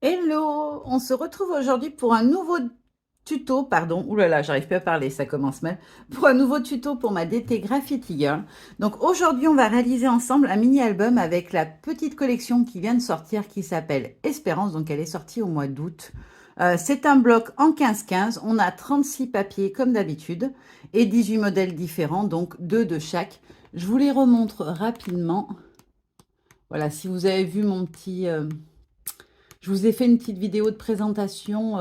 Hello! On se retrouve aujourd'hui pour un nouveau tuto, pardon, ouh là là, j'arrive pas à parler, ça commence mal, pour un nouveau tuto pour ma DT Graffiti Girl. Donc aujourd'hui, on va réaliser ensemble un mini-album avec la petite collection qui vient de sortir qui s'appelle Espérance, donc elle est sortie au mois d'août. C'est un bloc en 15-15, on a 36 papiers comme d'habitude et 18 modèles différents, donc 2 de chaque. Je vous les remontre rapidement. Voilà, si vous avez vu mon petit... je vous ai fait une petite vidéo de présentation.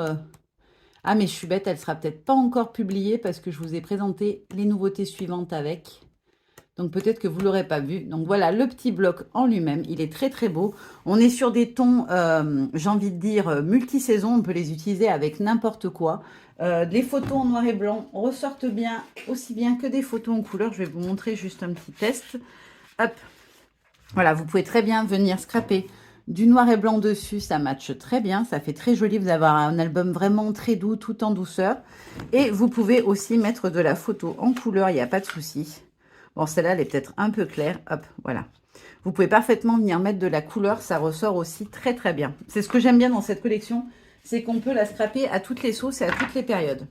Ah, mais je suis bête, elle sera peut-être pas encore publiée parce que je vous ai présenté les nouveautés suivantes avec. Donc peut-être que vous l'aurez pas vu. Donc voilà, le petit bloc en lui-même, il est très très beau. On est sur des tons, j'ai envie de dire, multi-saison. On peut les utiliser avec n'importe quoi. Les photos en noir et blanc ressortent bien, aussi bien que des photos en couleur. Je vais vous montrer juste un petit test. Hop, voilà, vous pouvez très bien venir scraper du noir et blanc dessus, ça matche très bien, ça fait très joli, vous avez un album vraiment très doux, tout en douceur. Et vous pouvez aussi mettre de la photo en couleur, il n'y a pas de souci. Bon, celle-là, elle est peut-être un peu claire, hop, voilà. Vous pouvez parfaitement venir mettre de la couleur, ça ressort aussi très très bien. C'est ce que j'aime bien dans cette collection, c'est qu'on peut la scraper à toutes les sauces et à toutes les périodes.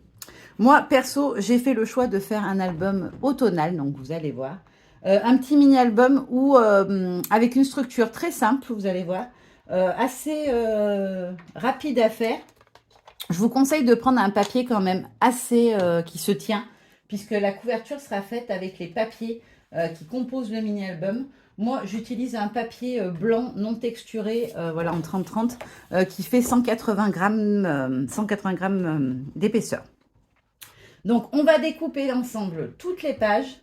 Moi, perso, j'ai fait le choix de faire un album automnal, donc vous allez voir. Un petit mini-album où, avec une structure très simple, vous allez voir, assez rapide à faire. Je vous conseille de prendre un papier quand même assez qui se tient, puisque la couverture sera faite avec les papiers qui composent le mini-album. Moi, j'utilise un papier blanc non texturé, voilà, en 30-30, qui fait 180 grammes, 180 grammes d'épaisseur. Donc, on va découper ensemble toutes les pages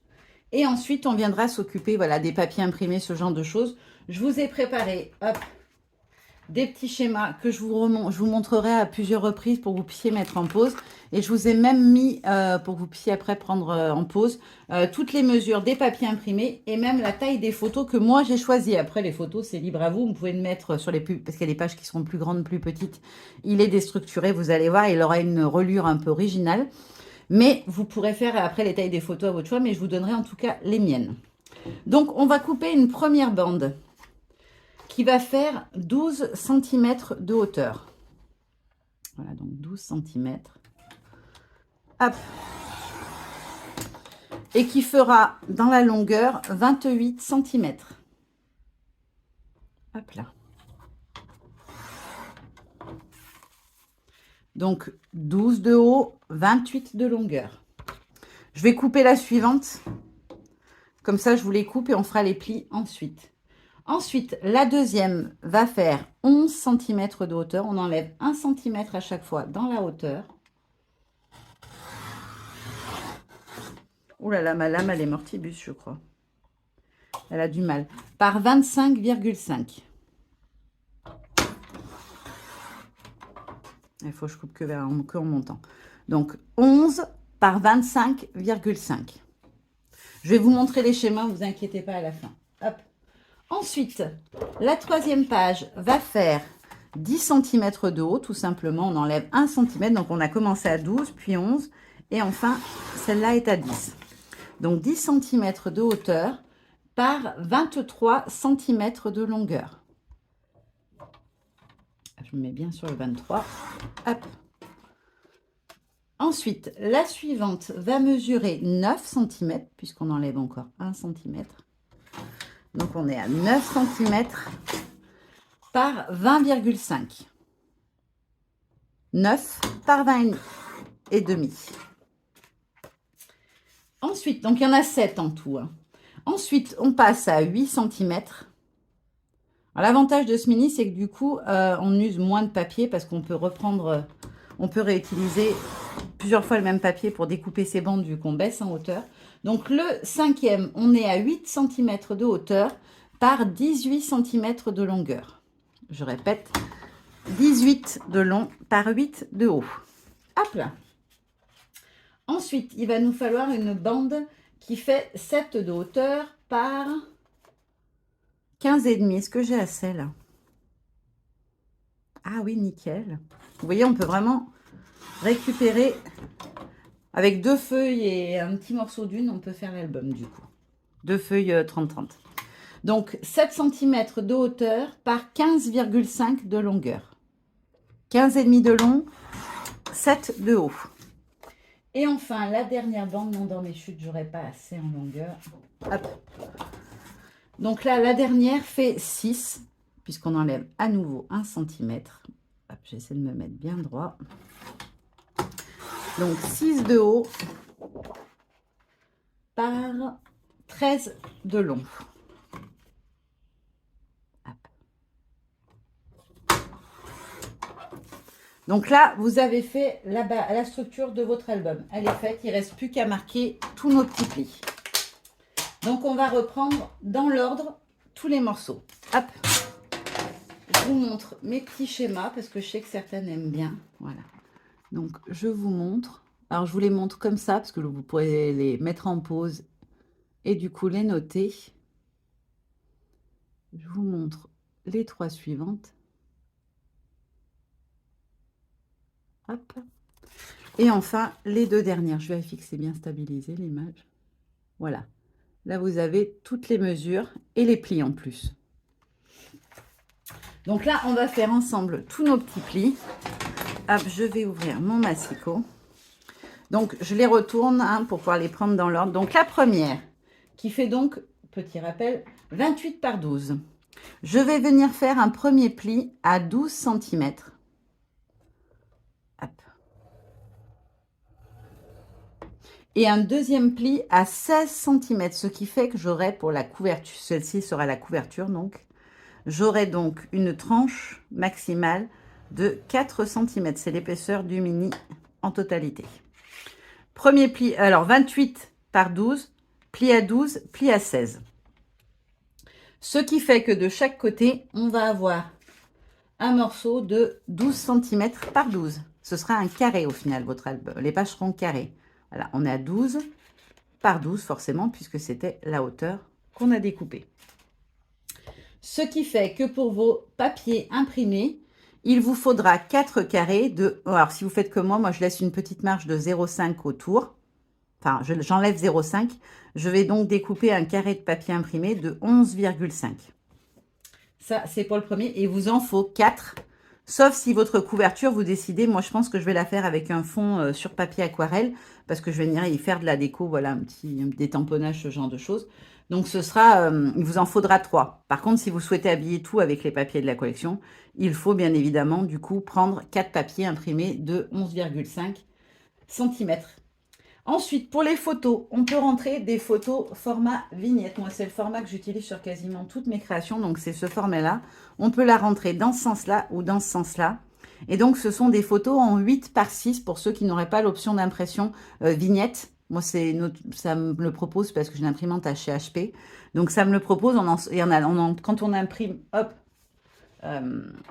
et ensuite, on viendra s'occuper voilà, des papiers imprimés, ce genre de choses. Je vous ai préparé hop, des petits schémas que je vous montrerai à plusieurs reprises pour que vous puissiez mettre en pause. Et je vous ai même mis, pour que vous puissiez après prendre en pause, toutes les mesures des papiers imprimés et même la taille des photos que moi j'ai choisi. Après, les photos, c'est libre à vous. Vous pouvez le mettre sur les plus, parce qu'il y a des pages qui seront plus grandes, plus petites. Il est déstructuré, vous allez voir, il aura une reliure un peu originale. Mais vous pourrez faire après les tailles des photos à votre choix, mais je vous donnerai en tout cas les miennes. Donc, on va couper une première bande qui va faire 12 cm de hauteur. Voilà, donc 12 cm. Hop. Et qui fera dans la longueur 28 cm. Hop là. Donc 12 de haut, 28 de longueur. Je vais couper la suivante. Comme ça, je vous les coupe et on fera les plis ensuite. Ensuite, la deuxième va faire 11 cm de hauteur. On enlève 1 cm à chaque fois dans la hauteur. Ouh là là, ma lame, elle est mortibus, je crois. Elle a du mal. Par 25,5. Il faut que je coupe que en montant. Donc, 11 par 25,5. Je vais vous montrer les schémas, ne vous inquiétez pas à la fin. Hop. Ensuite, la troisième page va faire 10 cm de haut, tout simplement. On enlève 1 cm. Donc, on a commencé à 12, puis 11. Et enfin, celle-là est à 10. Donc, 10 cm de hauteur par 23 cm de longueur. Je me mets bien sur le 23. Hop. Ensuite, la suivante va mesurer 9 cm, puisqu'on enlève encore 1 cm. Donc, on est à 9 cm par 20,5. 9 par 20 et demi. Ensuite, donc il y en a 7 en tout. Ensuite, on passe à 8 cm. L'avantage de ce mini, c'est que du coup, on use moins de papier parce qu'on peut reprendre, on peut réutiliser plusieurs fois le même papier pour découper ses bandes vu qu'on baisse en hauteur. Donc le cinquième, on est à 8 cm de hauteur par 18 cm de longueur. Je répète, 18 de long par 8 de haut. Hop là. Ensuite, il va nous falloir une bande qui fait 7 de hauteur par 15,5. Est-ce que j'ai assez là? Ah oui, nickel. Vous voyez, on peut vraiment récupérer avec 2 feuilles et un petit morceau d'une, on peut faire l'album du coup. 2 feuilles 30-30. Donc 7 cm de hauteur par 15,5 de longueur. 15,5 de long, 7 de haut. Et enfin, la dernière bande, non, dans mes chutes, j'aurais pas assez en longueur. Hop. Donc là, la dernière fait 6, puisqu'on enlève à nouveau 1 cm. Hop, j'essaie de me mettre bien droit. Donc 6 de haut par 13 de long. Donc là, vous avez fait la structure de votre album. Elle est faite, il ne reste plus qu'à marquer tous nos petits plis. Donc on va reprendre dans l'ordre tous les morceaux. Hop. Je vous montre mes petits schémas parce que je sais que certaines aiment bien. Voilà. Donc je vous montre. Alors je vous les montre comme ça parce que vous pourrez les mettre en pause et du coup les noter. Je vous montre les 3 suivantes. Hop. Et enfin, les 2 dernières. Je vérifie que c'est bien stabilisé l'image. Voilà. Là, vous avez toutes les mesures et les plis en plus. Donc là, on va faire ensemble tous nos petits plis. Hop, je vais ouvrir mon massicot. Donc, je les retourne pour pouvoir les prendre dans l'ordre. Donc, la première, qui fait donc, petit rappel, 28 par 12. Je vais venir faire un premier pli à 12 cm. Et un deuxième pli à 16 cm, ce qui fait que j'aurai pour la couverture, celle-ci sera la couverture donc, j'aurai donc une tranche maximale de 4 cm. C'est l'épaisseur du mini en totalité. Premier pli, alors 28 par 12, pli à 12, pli à 16. Ce qui fait que de chaque côté, on va avoir un morceau de 12 cm par 12. Ce sera un carré au final, votre album. Les pages seront carrées. Voilà, on est à 12 par 12 forcément, puisque c'était la hauteur qu'on a découpée. Ce qui fait que pour vos papiers imprimés, il vous faudra 4 carrés de... Alors, si vous faites comme moi, je laisse une petite marge de 0,5 autour. Enfin, j'enlève 0,5. Je vais donc découper un carré de papier imprimé de 11,5. Ça, c'est pour le premier. Et il vous en faut 4. Sauf si votre couverture, vous décidez, moi je pense que je vais la faire avec un fond sur papier aquarelle, parce que je vais venir y faire de la déco, voilà, des tamponnages, ce genre de choses. Donc ce sera, il vous en faudra 3. Par contre, si vous souhaitez habiller tout avec les papiers de la collection, il faut bien évidemment du coup prendre 4 papiers imprimés de 11,5 cm. Ensuite, pour les photos, on peut rentrer des photos format vignette. Moi, c'est le format que j'utilise sur quasiment toutes mes créations. Donc, c'est ce format-là. On peut la rentrer dans ce sens-là ou dans ce sens-là. Et donc, ce sont des photos en 8 par 6 pour ceux qui n'auraient pas l'option d'impression vignette. Moi, ça me le propose parce que j'ai une imprimante chez HP. Donc, ça me le propose. Quand on imprime, hop,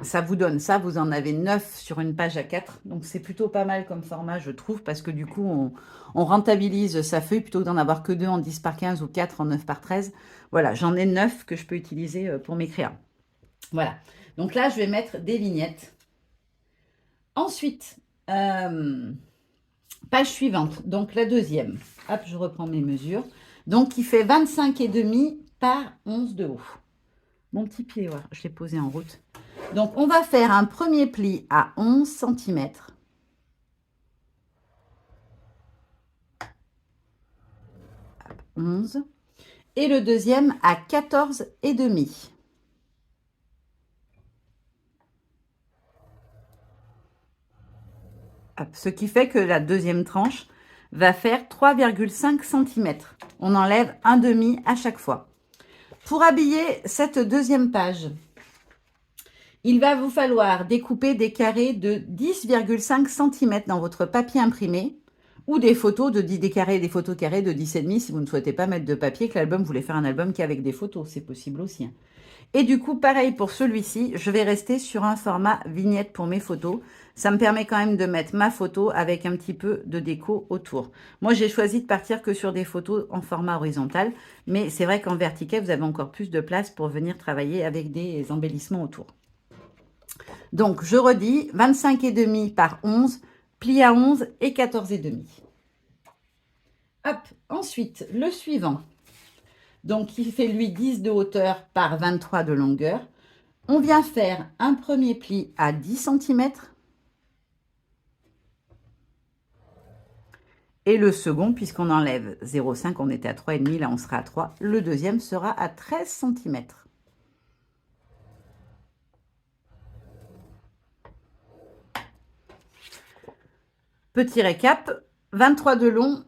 ça vous donne ça, vous en avez 9 sur une page à 4, donc c'est plutôt pas mal comme format je trouve, parce que du coup on rentabilise sa feuille plutôt que d'en avoir que 2 en 10 par 15 ou 4 en 9 par 13. Voilà, j'en ai 9 que je peux utiliser pour m'écrire. Voilà, donc là je vais mettre des vignettes. Ensuite, page suivante, donc la deuxième. Hop, je reprends mes mesures. Donc qui fait 25,5 par 11 de haut. Mon petit pied, voilà, je l'ai posé en route. Donc, on va faire un premier pli à 11 cm. 11. Et le deuxième à 14,5. Ce qui fait que la deuxième tranche va faire 3,5 cm. On enlève un demi à chaque fois. Pour habiller cette deuxième page, il va vous falloir découper des carrés de 10,5 cm dans votre papier imprimé ou des photos des photos carrées de 10,5 si vous ne souhaitez pas mettre de papier, que l'album, vous voulez faire un album qu'avec des photos, c'est possible aussi. Et du coup, pareil pour celui-ci, je vais rester sur un format vignette pour mes photos. Ça me permet quand même de mettre ma photo avec un petit peu de déco autour. Moi, j'ai choisi de partir que sur des photos en format horizontal, mais c'est vrai qu'en vertical, vous avez encore plus de place pour venir travailler avec des embellissements autour. Donc, je redis, 25,5 par 11, pli à 11 et 14,5. Hop, ensuite, le suivant. Donc, il fait lui 10 de hauteur par 23 de longueur. On vient faire un premier pli à 10 cm. Et le second, puisqu'on enlève 0,5, on était à 3,5, là on sera à 3. Le deuxième sera à 13 cm. Petit récap, 23 de long,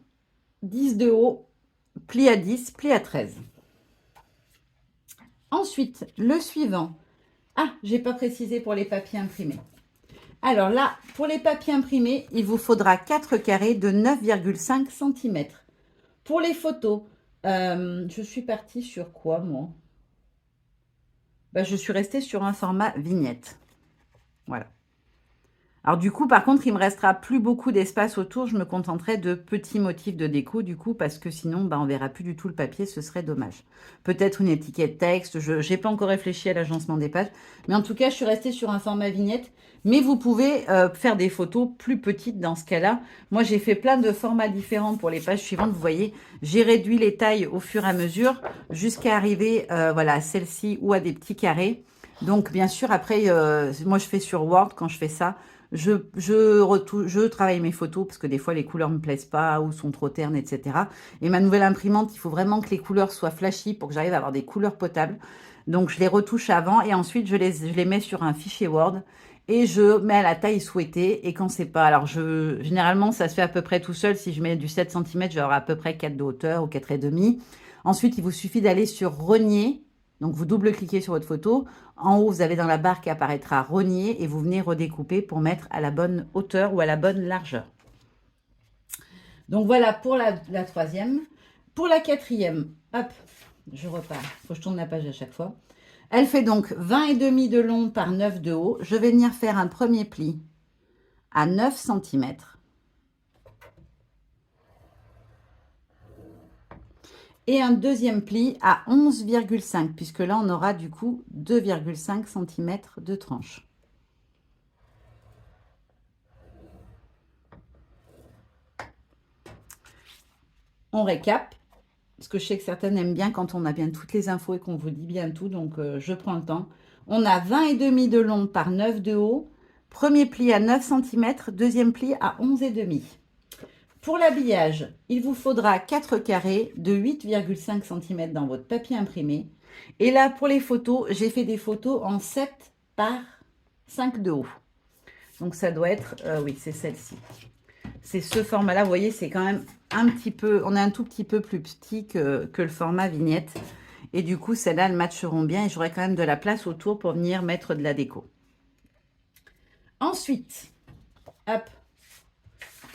10 de haut, pli à 10, pli à 13. Ensuite, le suivant. Ah, j'ai pas précisé pour les papiers imprimés. Alors là, pour les papiers imprimés, il vous faudra 4 carrés de 9,5 cm. Pour les photos, je suis partie sur quoi, moi? Je suis restée sur un format vignette. Voilà. Alors du coup, par contre, il me restera plus beaucoup d'espace autour. Je me contenterai de petits motifs de déco, du coup, parce que sinon, on verra plus du tout le papier. Ce serait dommage. Peut-être une étiquette texte. Je n'ai pas encore réfléchi à l'agencement des pages. Mais en tout cas, je suis restée sur un format vignette. Mais vous pouvez faire des photos plus petites dans ce cas-là. Moi, j'ai fait plein de formats différents pour les pages suivantes. Vous voyez, j'ai réduit les tailles au fur et à mesure jusqu'à arriver voilà, à celle-ci ou à des petits carrés. Donc, bien sûr, après, moi, je fais sur Word quand je fais ça. Je travaille mes photos parce que des fois les couleurs ne me plaisent pas ou sont trop ternes, etc. Et ma nouvelle imprimante, il faut vraiment que les couleurs soient flashy pour que j'arrive à avoir des couleurs potables. Donc je les retouche avant et ensuite je les mets sur un fichier Word et je mets à la taille souhaitée. Et quand c'est pas, alors généralement ça se fait à peu près tout seul. Si je mets du 7 cm, je vais avoir à peu près 4 de hauteur ou 4,5. Ensuite, il vous suffit d'aller sur Renier. Donc, vous double-cliquez sur votre photo. En haut, vous avez dans la barre qui apparaîtra rogner et vous venez redécouper pour mettre à la bonne hauteur ou à la bonne largeur. Donc, voilà pour la troisième. Pour la quatrième, hop, je repars. Il faut que je tourne la page à chaque fois. Elle fait donc 20,5 de long par 9 de haut. Je vais venir faire un premier pli à 9 cm. Et un deuxième pli à 11,5, puisque là, on aura du coup 2,5 cm de tranche. On récap, parce que je sais que certaines aiment bien quand on a bien toutes les infos et qu'on vous dit bien tout, donc je prends le temps. On a 20,5 de long par 9 de haut, premier pli à 9 cm, deuxième pli à 11,5. Pour l'habillage, il vous faudra 4 carrés de 8,5 cm dans votre papier imprimé. Et là, pour les photos, j'ai fait des photos en 7 par 5 de haut. Donc, ça doit être, oui, c'est celle-ci. C'est ce format-là, vous voyez, c'est quand même un petit peu, on est un tout petit peu plus petit que le format vignette. Et du coup, celles-là, elles matcheront bien et j'aurai quand même de la place autour pour venir mettre de la déco. Ensuite, hop,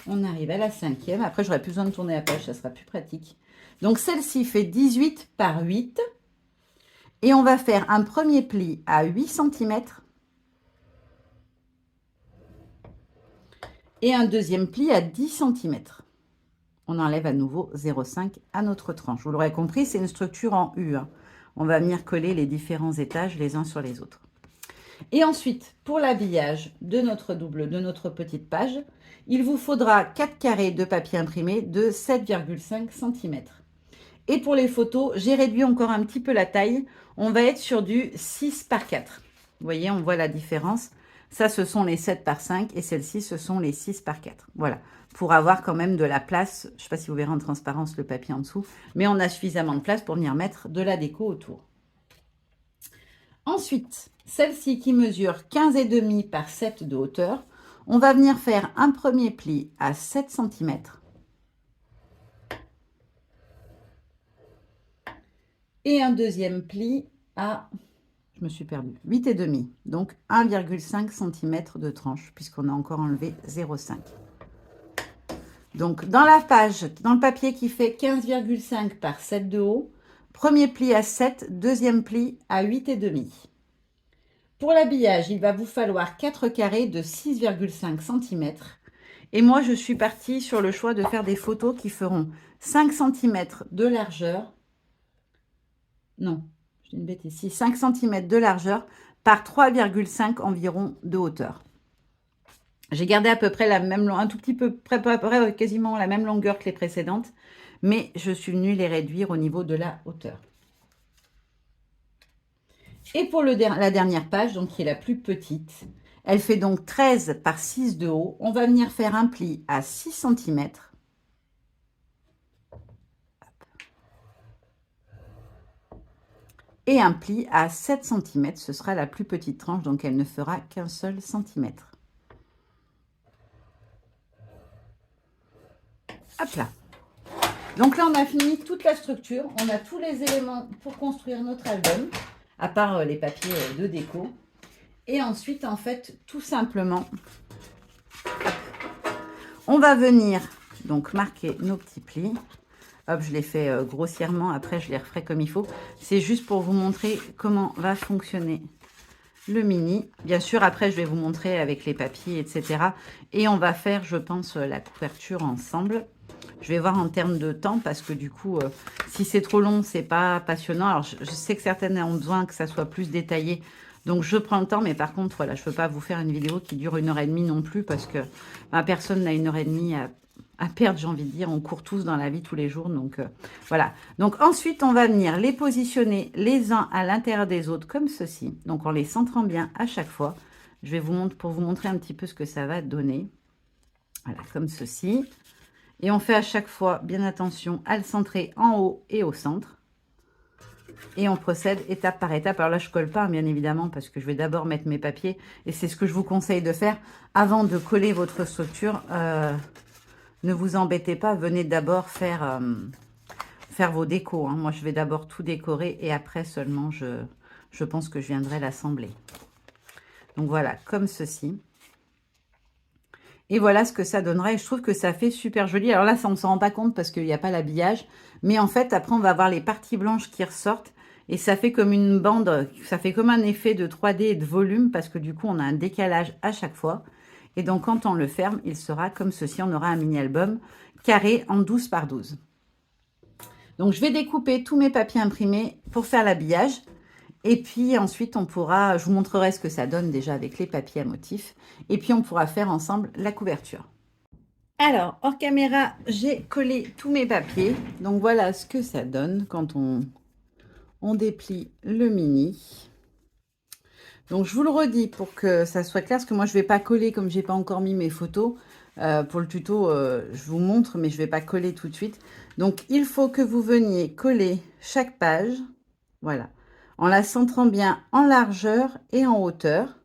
on arrive à la cinquième. Après, j'aurai plus besoin de tourner la page, ça sera plus pratique. Donc, celle-ci fait 18 par 8. Et on va faire un premier pli à 8 cm. Et un deuxième pli à 10 cm. On enlève à nouveau 0,5 à notre tranche. Vous l'aurez compris, c'est une structure en U. On va venir coller les différents étages les uns sur les autres. Et ensuite, pour l'habillage de notre petite page, il vous faudra 4 carrés de papier imprimé de 7,5 cm. Et pour les photos, j'ai réduit encore un petit peu la taille. On va être sur du 6 par 4. Vous voyez, on voit la différence. Ça, ce sont les 7 par 5 et celles-ci, ce sont les 6 par 4. Voilà, pour avoir quand même de la place. Je ne sais pas si vous verrez en transparence le papier en dessous, mais on a suffisamment de place pour venir mettre de la déco autour. Ensuite, celle-ci qui mesure 15,5 par 7 de hauteur, on va venir faire un premier pli à 7 cm. Et un deuxième pli à, je me suis perdue, 8,5. Donc 1,5 cm de tranche, puisqu'on a encore enlevé 0,5. Donc dans la page, dans le papier qui fait 15,5 par 7 de haut, premier pli à 7, deuxième pli à 8,5. Pour l'habillage, il va vous falloir 4 carrés de 6,5 cm. Et moi, je suis partie sur le choix de faire des photos qui feront 5 cm de largeur. Non, je dis une bêtise ici. 5 cm de largeur par 3,5 environ de hauteur. J'ai gardé à peu près la même, un tout petit peu, quasiment la même longueur que les précédentes, mais je suis venue les réduire au niveau de la hauteur. Et pour la dernière page, donc qui est la plus petite, elle fait donc 13 par 6 de haut. On va venir faire un pli à 6 cm. et un pli à 7 cm. Ce sera la plus petite tranche, donc elle ne fera qu'un seul centimètre. Hop là. Donc là, on a fini toute la structure. On a tous les éléments pour construire notre album, à part les papiers de déco. Et ensuite, en fait, tout simplement, on va venir donc marquer nos petits plis. Hop, je les fais grossièrement. Après, je les referai comme il faut. C'est juste pour vous montrer comment va fonctionner le mini. Bien sûr, après, je vais vous montrer avec les papiers, etc. Et on va faire, je pense, la couverture ensemble. Je vais voir en termes de temps parce que du coup, si c'est trop long, c'est pas passionnant. Alors, je sais que certaines ont besoin que ça soit plus détaillé. Donc, je prends le temps. Mais par contre, voilà, je ne peux pas vous faire une vidéo qui dure 1h30 non plus parce que personne n'a 1h30 à perdre, j'ai envie de dire. On court tous dans la vie tous les jours. Donc, voilà. Donc, ensuite, on va venir les positionner les uns à l'intérieur des autres comme ceci. Donc, en les centrant bien à chaque fois. Je vais vous montrer pour vous montrer un petit peu ce que ça va donner. Voilà, comme ceci. Et on fait à chaque fois bien attention à le centrer en haut et au centre. Et on procède étape par étape. Alors là, je ne colle pas, bien évidemment, parce que je vais d'abord mettre mes papiers. Et c'est ce que je vous conseille de faire avant de coller votre structure. Ne vous embêtez pas, venez d'abord faire vos décos. Hein. Moi, je vais d'abord tout décorer et après seulement, je pense que je viendrai l'assembler. Donc voilà, comme ceci. Et voilà ce que ça donnerait. Et je trouve que ça fait super joli. Alors là, ça, on ne s'en rend pas compte parce qu'il n'y a pas l'habillage. Mais en fait, après, on va avoir les parties blanches qui ressortent. Et ça fait comme une bande, ça fait comme un effet de 3D et de volume parce que du coup, on a un décalage à chaque fois. Et donc, quand on le ferme, il sera comme ceci. On aura un mini-album carré en 12 par 12. Donc, je vais découper tous mes papiers imprimés pour faire l'habillage. Et puis ensuite, on pourra, je vous montrerai ce que ça donne déjà avec les papiers à motifs. Et puis, on pourra faire ensemble la couverture. Alors, hors caméra, j'ai collé tous mes papiers. Donc, voilà ce que ça donne quand on déplie le mini. Donc, je vous le redis pour que ça soit clair, parce que moi, je ne vais pas coller comme je n'ai pas encore mis mes photos. Pour le tuto, je vous montre, mais je ne vais pas coller tout de suite. Donc, il faut que vous veniez coller chaque page. Voilà. En la centrant bien en largeur et en hauteur.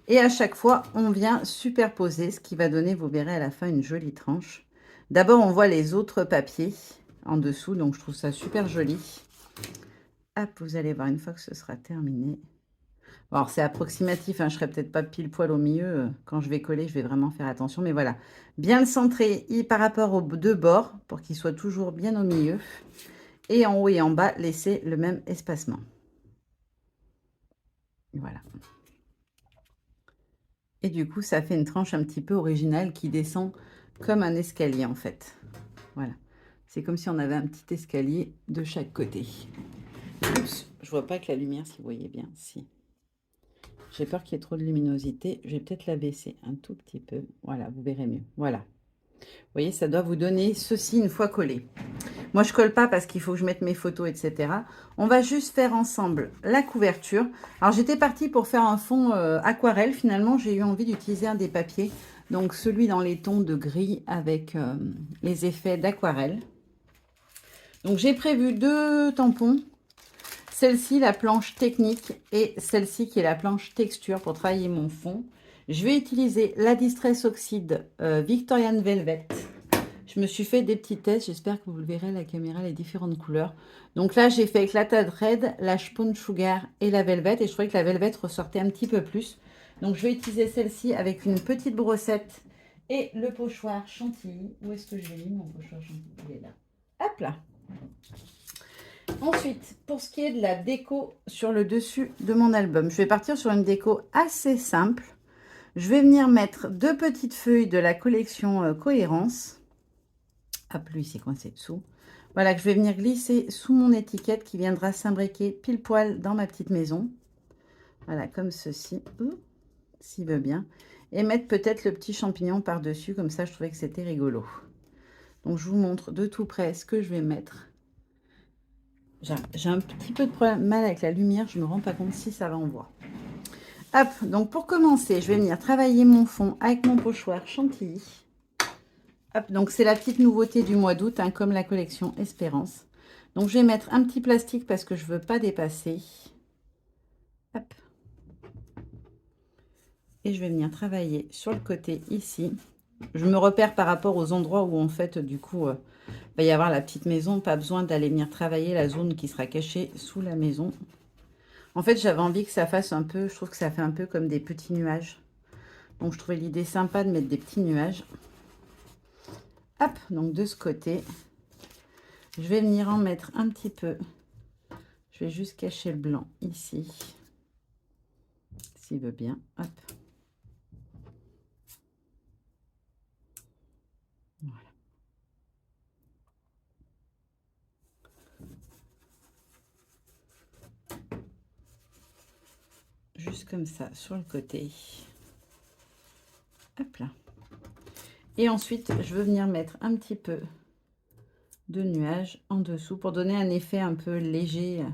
Et à chaque fois, on vient superposer, ce qui va donner, vous verrez à la fin, une jolie tranche. D'abord, on voit les autres papiers en dessous, donc je trouve ça super joli. Hop, vous allez voir une fois que ce sera terminé. Bon, alors, c'est approximatif, hein, je ne serai peut-être pas pile poil au milieu. Quand je vais coller, je vais vraiment faire attention. Mais voilà, bien le centrer par rapport aux deux bords pour qu'il soit toujours bien au milieu. Et en haut et en bas, laisser le même espacement. Voilà. Et du coup, ça fait une tranche un petit peu originale qui descend comme un escalier en fait. Voilà. C'est comme si on avait un petit escalier de chaque côté. Oups, je vois pas avec la lumière si vous voyez bien. Si. J'ai peur qu'il y ait trop de luminosité. Je vais peut-être la baisser un tout petit peu. Voilà, vous verrez mieux. Voilà. Vous voyez, ça doit vous donner ceci une fois collé. Moi, je colle pas parce qu'il faut que je mette mes photos, etc. On va juste faire ensemble la couverture. Alors, j'étais partie pour faire un fond aquarelle. Finalement, j'ai eu envie d'utiliser un des papiers. Donc, celui dans les tons de gris avec les effets d'aquarelle. Donc, j'ai prévu 2 tampons. Celle-ci, la planche technique, et celle-ci qui est la planche texture pour travailler mon fond. Je vais utiliser la Distress Oxide Victorian Velvet. Je me suis fait des petits tests, j'espère que vous le verrez à la caméra, les différentes couleurs. Donc là, j'ai fait avec la Tad Red, la Spone Sugar et la Velvet. Et je trouvais que la Velvet ressortait un petit peu plus. Donc je vais utiliser celle-ci avec une petite brossette et le pochoir chantilly. Où est-ce que je l'ai mis mon pochoir chantilly? Il est là. Hop là. Ensuite, pour ce qui est de la déco sur le dessus de mon album, je vais partir sur une déco assez simple. Je vais venir mettre 2 petites feuilles de la collection Cohérence. Hop, lui, c'est coincé dessous. Voilà, que je vais venir glisser sous mon étiquette qui viendra s'imbriquer pile poil dans ma petite maison. Voilà, comme ceci, s'il veut bien. Et mettre peut-être le petit champignon par-dessus, comme ça, je trouvais que c'était rigolo. Donc, je vous montre de tout près ce que je vais mettre. J'ai un petit peu de problème, mal avec la lumière, je ne me rends pas compte si ça va en voir. Hop, donc pour commencer, je vais venir travailler mon fond avec mon pochoir chantilly. Hop, donc c'est la petite nouveauté du mois d'août, hein, comme la collection Espérance. Donc, je vais mettre un petit plastique parce que je ne veux pas dépasser. Hop. Et je vais venir travailler sur le côté ici. Je me repère par rapport aux endroits où, en fait, du coup, va y avoir la petite maison. Pas besoin d'aller venir travailler la zone qui sera cachée sous la maison. En fait, j'avais envie que ça fasse un peu, je trouve que ça fait un peu comme des petits nuages. Donc, je trouvais l'idée sympa de mettre des petits nuages. Hop, donc de ce côté, je vais venir en mettre un petit peu. Je vais juste cacher le blanc ici, s'il veut bien. Hop. Voilà. Juste comme ça, sur le côté. Hop là. Et ensuite, je veux venir mettre un petit peu de nuages en dessous pour donner un effet un peu léger.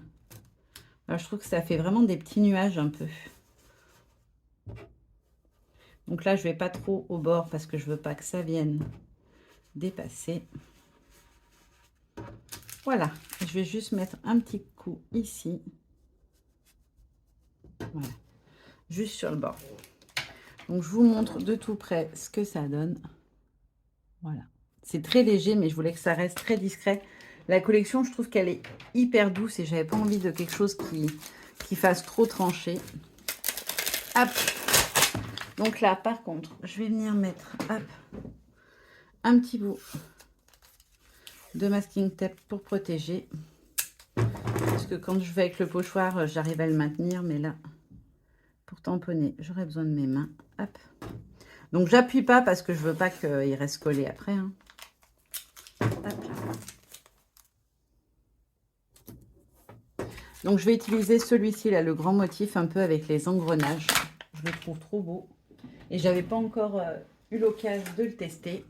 Alors, je trouve que ça fait vraiment des petits nuages un peu. Donc là, je ne vais pas trop au bord parce que je ne veux pas que ça vienne dépasser. Voilà. Je vais juste mettre un petit coup ici. Voilà. Juste sur le bord. Donc, je vous montre de tout près ce que ça donne. Voilà. C'est très léger, mais je voulais que ça reste très discret. La collection, je trouve qu'elle est hyper douce et j'avais pas envie de quelque chose qui fasse trop trancher. Hop. Donc là, par contre, je vais venir mettre hop, un petit bout de masking tape pour protéger. Parce que quand je vais avec le pochoir, j'arrive à le maintenir, mais là, pour tamponner, j'aurais besoin de mes mains. Hop. Donc, j'appuie pas parce que je veux pas qu'il reste collé après. Hein. Hop là. Donc, je vais utiliser celui-ci, là, le grand motif, un peu avec les engrenages. Je le trouve trop beau. Et j'avais pas encore eu l'occasion de le tester.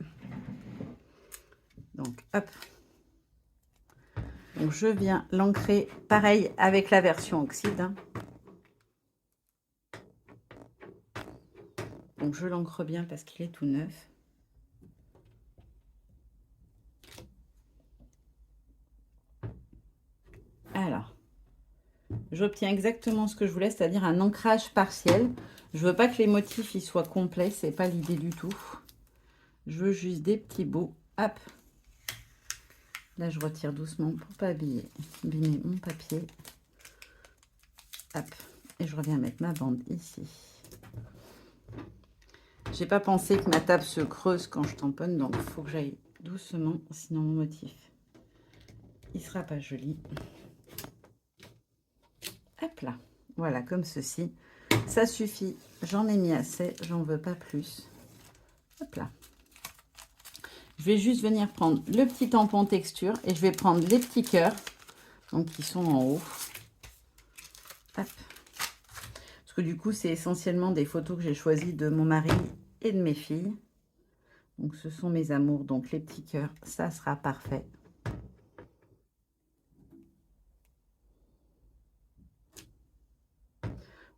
Donc, hop. Donc, je viens l'ancrer, pareil, avec la version oxyde. Hein. Donc, je l'ancre bien parce qu'il est tout neuf. Alors, j'obtiens exactement ce que je voulais, c'est-à-dire un ancrage partiel. Je veux pas que les motifs y soient complets, c'est pas l'idée du tout. Je veux juste des petits bouts. Hop. Là, je retire doucement pour pas abîmer mon papier. Hop. Et je reviens mettre ma bande ici. J'ai pas pensé que ma table se creuse quand je tamponne, donc il faut que j'aille doucement, sinon mon motif, il sera pas joli. Hop là. Voilà, comme ceci. Ça suffit. J'en ai mis assez. J'en veux pas plus. Hop là. Je vais juste venir prendre le petit tampon texture et je vais prendre les petits cœurs, donc qui sont en haut. Hop. Parce que du coup, c'est essentiellement des photos que j'ai choisies de mon mari et de mes filles. Donc, ce sont mes amours. Donc, les petits cœurs, ça sera parfait.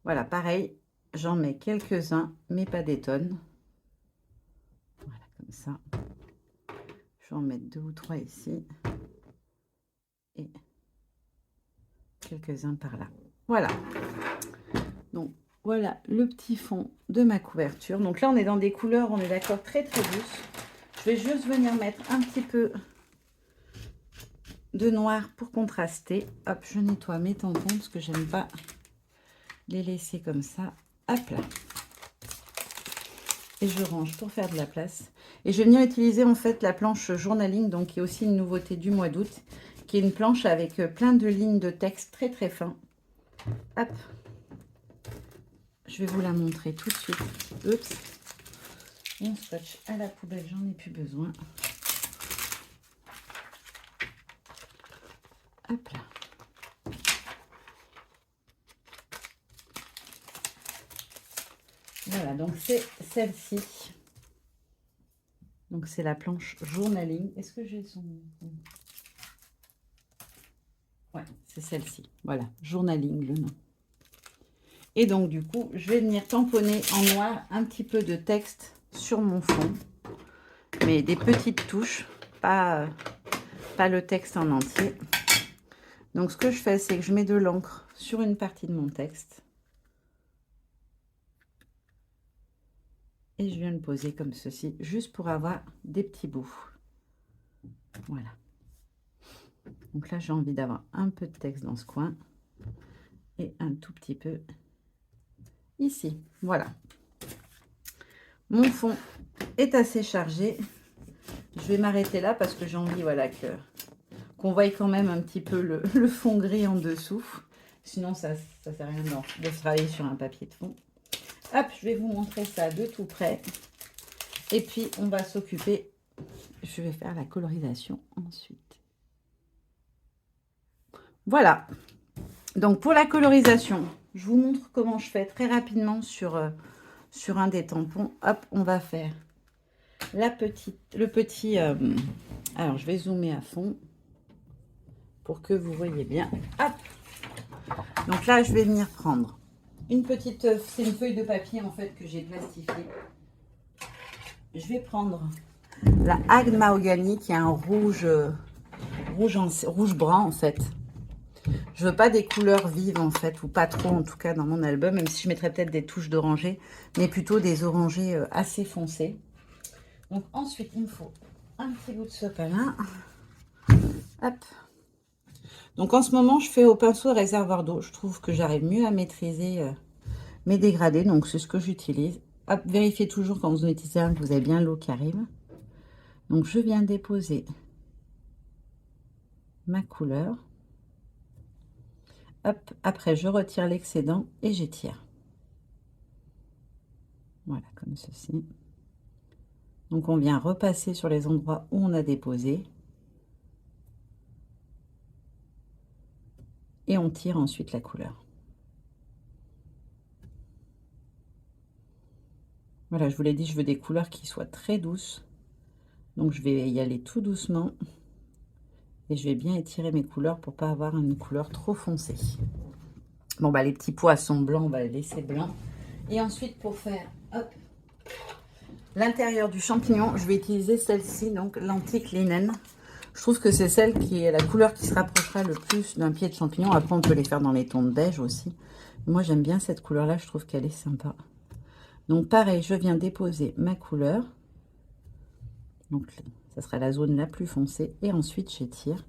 Voilà, pareil, j'en mets quelques-uns, mais pas des tonnes. Voilà, comme ça. Je vais en mettre 2 ou 3 ici. Et quelques-uns par là. Voilà. Donc, voilà le petit fond de ma couverture. Donc là, on est dans des couleurs, on est d'accord, très très douces. Je vais juste venir mettre un petit peu de noir pour contraster. Hop, je nettoie mes tampons parce que j'aime pas les laisser comme ça. Hop là. Et je range pour faire de la place. Et je vais venir utiliser en fait la planche journaling, donc qui est aussi une nouveauté du mois d'août, qui est une planche avec plein de lignes de texte très très fin. Hop. Je vais vous la montrer tout de suite. Oups. Mon scotch à la poubelle, j'en ai plus besoin. Hop là. Voilà, donc c'est celle-ci. Donc c'est la planche journaling. Est-ce que j'ai son... Ouais, c'est celle-ci. Voilà, journaling le nom. Et donc du coup, je vais venir tamponner en noir un petit peu de texte sur mon fond. Mais des petites touches, pas le texte en entier. Donc, ce que je fais, c'est que je mets de l'encre sur une partie de mon texte. Et je viens le poser comme ceci, juste pour avoir des petits bouts. Voilà. Donc là, j'ai envie d'avoir un peu de texte dans ce coin. Et un tout petit peu ici. Voilà. Mon fond est assez chargé. Je vais m'arrêter là parce que j'ai envie, voilà, qu'on voie quand même un petit peu le fond gris en dessous. Sinon, ça ne sert à rien de travailler sur un papier de fond. Hop, je vais vous montrer ça de tout près. Et puis, on va s'occuper. Je vais faire la colorisation ensuite. Voilà. Donc, pour la colorisation, je vous montre comment je fais très rapidement sur un des tampons. Hop, on va faire le petit... alors, je vais zoomer à fond pour que vous voyez bien. Hop. Donc là, je vais venir prendre une petite... c'est une feuille de papier, en fait, que j'ai plastifiée. Je vais prendre la Hague Mahogany, qui est un rouge brun, en fait. Je veux pas des couleurs vives, en fait, ou pas trop, en tout cas, dans mon album, même si je mettrais peut-être des touches d'orangé, mais plutôt des orangés assez foncés. Donc, ensuite, il me faut un petit bout de sopalin. Hop. Donc, en ce moment, je fais au pinceau réservoir d'eau. Je trouve que j'arrive mieux à maîtriser mes dégradés, donc c'est ce que j'utilise. Hop, vérifiez toujours quand vous en utilisez un que vous avez bien l'eau qui arrive. Donc, je viens déposer ma couleur. Hop, après, je retire l'excédent et j'étire. Voilà, comme ceci. Donc, on vient repasser sur les endroits où on a déposé. Et on tire ensuite la couleur. Voilà, je vous l'ai dit, je veux des couleurs qui soient très douces. Donc, je vais y aller tout doucement. Et je vais bien étirer mes couleurs pour pas avoir une couleur trop foncée. Bon, bah, les petits poissons blancs, on va les laisser blancs. Et ensuite, pour faire l'intérieur du champignon, je vais utiliser celle-ci, donc l'antique linen. Je trouve que c'est celle qui est la couleur qui se rapprochera le plus d'un pied de champignon. Après, on peut les faire dans les tons de beige aussi. Moi, j'aime bien cette couleur-là, je trouve qu'elle est sympa. Donc, pareil, je viens déposer ma couleur. Donc, ça sera la zone la plus foncée. Et ensuite, j'étire.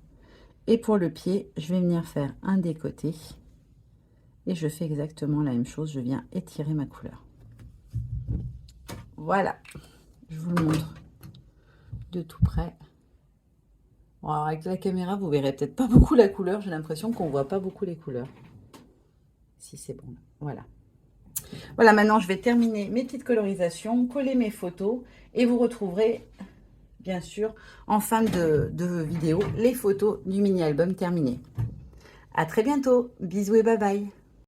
Et pour le pied, je vais venir faire un des côtés. Et je fais exactement la même chose. Je viens étirer ma couleur. Voilà. Je vous le montre de tout près. Bon, alors avec la caméra, vous verrez peut-être pas beaucoup la couleur. J'ai l'impression qu'on voit pas beaucoup les couleurs. Si c'est bon. Voilà. Voilà, maintenant, je vais terminer mes petites colorisations, coller mes photos. Et vous retrouverez... bien sûr, en fin de vidéo, les photos du mini-album terminé. À très bientôt. Bisous et bye bye.